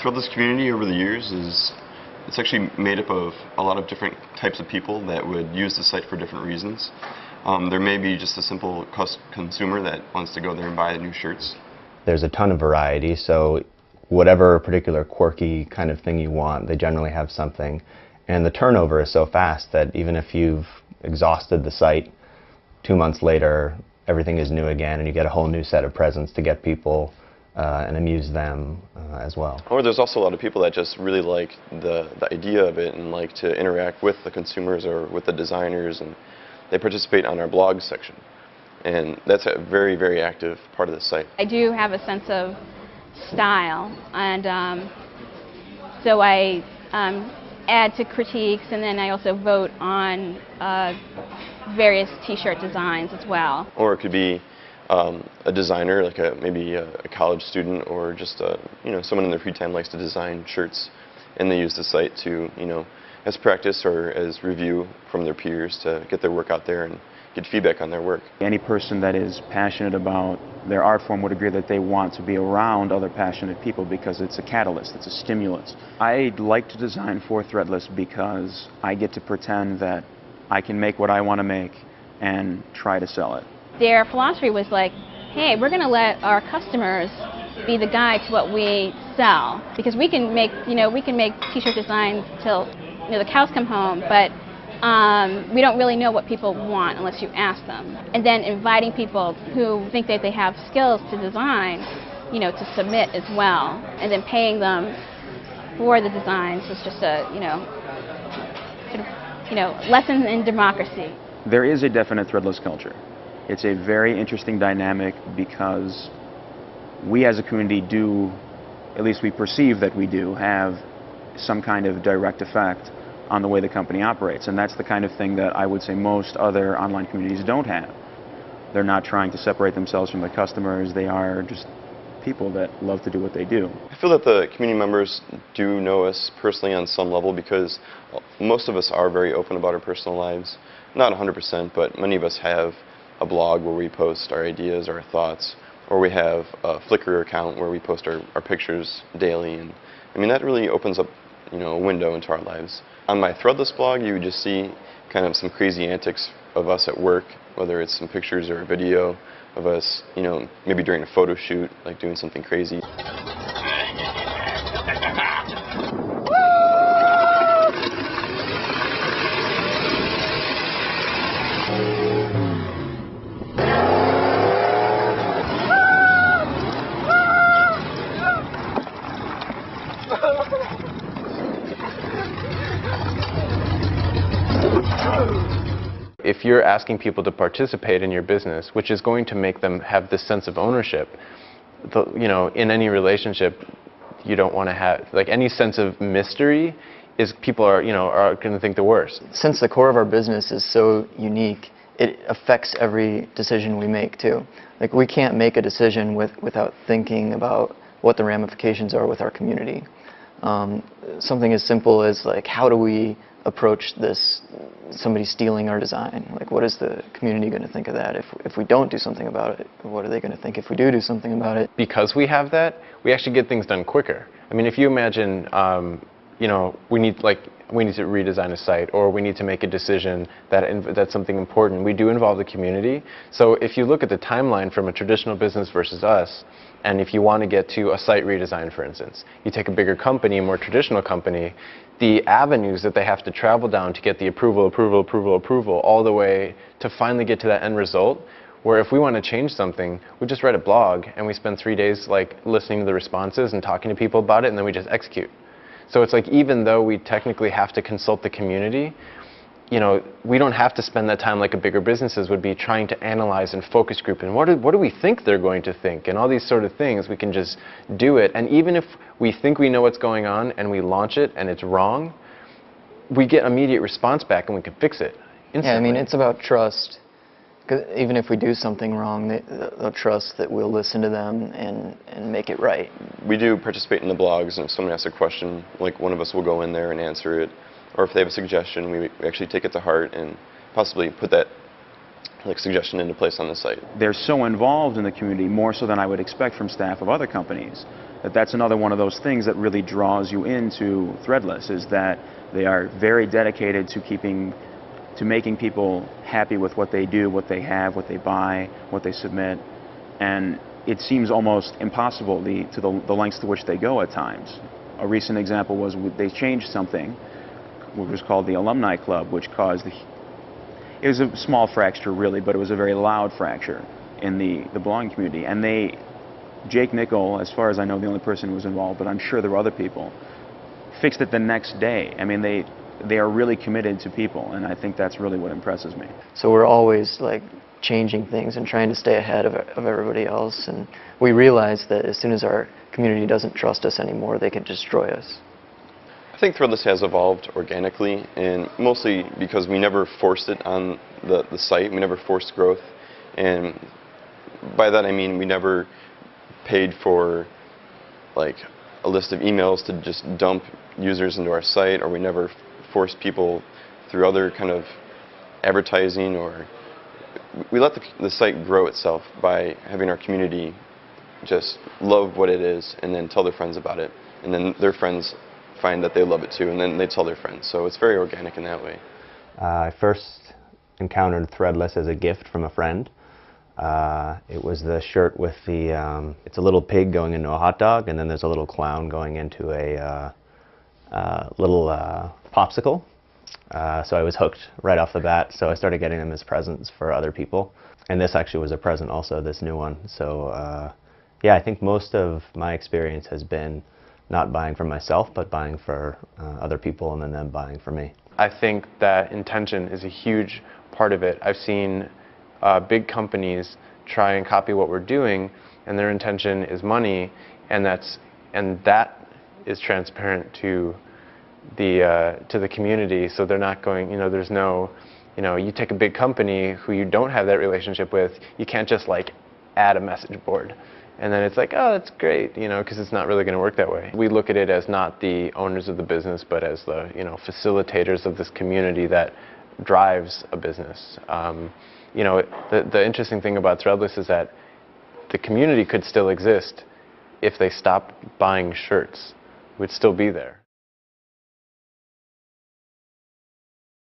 Threadless community over the years it's actually made up of a lot of different types of people that would use the site for different reasons. There may be just a simple consumer that wants to go there and buy new shirts. There's a ton of variety, so whatever particular quirky kind of thing you want, they generally have something. And the turnover is so fast that even if you've exhausted the site, 2 months later, everything is new again, and you get a whole new set of presents to get people and amuse them as well. Or there's also a lot of people that just really like the idea of it and like to interact with the consumers or with the designers, and they participate on our blog section. And that's a very, very active part of the site. I do have a sense of style, and so I add to critiques, and then I also vote on various t-shirt designs as well. Or it could be a designer, like maybe a college student, or just someone in their free time likes to design shirts, and they use the site to as practice or as review from their peers to get their work out there and get feedback on their work. Any person that is passionate about their art form would agree that they want to be around other passionate people because it's a catalyst, it's a stimulus. I like to design for Threadless because I get to pretend that I can make what I want to make and try to sell it. Their philosophy was like, hey, we're going to let our customers be the guide to what we sell, because we can make t-shirt designs till the cows come home, but we don't really know what people want unless you ask them. And then inviting people who think that they have skills to design, to submit as well, and then paying them for the designs was just a lesson in democracy. There is a definite Threadless culture. It's a very interesting dynamic because we as a community do, at least we perceive that we do, have some kind of direct effect on the way the company operates. And that's the kind of thing that I would say most other online communities don't have. They're not trying to separate themselves from their customers. They are just people that love to do what they do. I feel that the community members do know us personally on some level because most of us are very open about our personal lives. Not 100%, but many of us have a blog where we post our ideas, our thoughts, or we have a Flickr account where we post our pictures daily. And I mean, that really opens up a window into our lives. On my Threadless blog, you would just see kind of some crazy antics of us at work, whether it's some pictures or a video of us, maybe during a photo shoot, like doing something crazy. If you're asking people to participate in your business, which is going to make them have this sense of ownership, in any relationship, you don't want to have, any sense of mystery is people are going to think the worst. Since the core of our business is so unique, it affects every decision we make too. We can't make a decision without thinking about what the ramifications are with our community. Something as simple as how do we approach this, somebody stealing our design? What is the community going to think of that? If we don't do something about it, what are they going to think if we do something about it? Because we have that, we actually get things done quicker. I mean, if you imagine, we need to redesign a site, or we need to make a decision that's something important, we do involve the community. So if you look at the timeline from a traditional business versus us, and if you want to get to a site redesign, for instance, you take a bigger company, a more traditional company, the avenues that they have to travel down to get the approval, all the way to finally get to that end result, where if we want to change something, we just write a blog and we spend 3 days listening to the responses and talking to people about it, and then we just execute. So it's even though we technically have to consult the community, we don't have to spend that time like a bigger businesses would be trying to analyze and focus group and what do we think they're going to think and all these sort of things. We can just do it, and even if we think we know what's going on and we launch it and it's wrong, we get immediate response back and we can fix it instantly. Yeah, I mean, it's about trust. 'Cause even if we do something wrong, they'll trust that we'll listen to them and make it right. We do participate in the blogs, and if someone asks a question, one of us will go in there and answer it. Or if they have a suggestion, we actually take it to heart and possibly put that like suggestion into place on the site. They're so involved in the community, more so than I would expect from staff of other companies, that's another one of those things that really draws you into threadless, is that they are very dedicated to making people happy with what they do, what they have, what they buy, what they submit, and it seems almost impossible the lengths to which they go at times. A recent example was they changed something, which was called the Alumni Club, which caused it was a small fracture really, but it was a very loud fracture in the blogging community. And Jake Nickel, as far as I know, the only person who was involved, but I'm sure there were other people, fixed it the next day. I mean, they are really committed to people, and I think that's really what impresses me. So we're always like changing things and trying to stay ahead of everybody else, and we realize that as soon as our community doesn't trust us anymore, they can destroy us. I think Threadless has evolved organically, and mostly because we never forced it on the site. We never forced growth, and by that I mean we never paid for like a list of emails to just dump users into our site, or we never forced people through other kind of advertising, or we let the site grow itself by having our community just love what it is and then tell their friends about it, and then their friends find that they love it too, and then they tell their friends. So it's very organic in that way. I first encountered Threadless as a gift from a friend. It was the shirt with the, it's a little pig going into a hot dog, and then there's a little clown going into a little popsicle. So I was hooked right off the bat, so I started getting them as presents for other people. And this actually was a present also, this new one. So yeah, I think most of my experience has been not buying for myself, but buying for other people, and then them buying for me. I think that intention is a huge part of it. I've seen big companies try and copy what we're doing, and their intention is money, and that is transparent to the community. So they're not going, there's no, you take a big company who you don't have that relationship with, you can't just like add a message board. And then it's like, oh, that's great, because it's not really going to work that way. We look at it as not the owners of the business, but as the, facilitators of this community that drives a business. The interesting thing about Threadless is that the community could still exist if they stopped buying shirts. We'd still be there.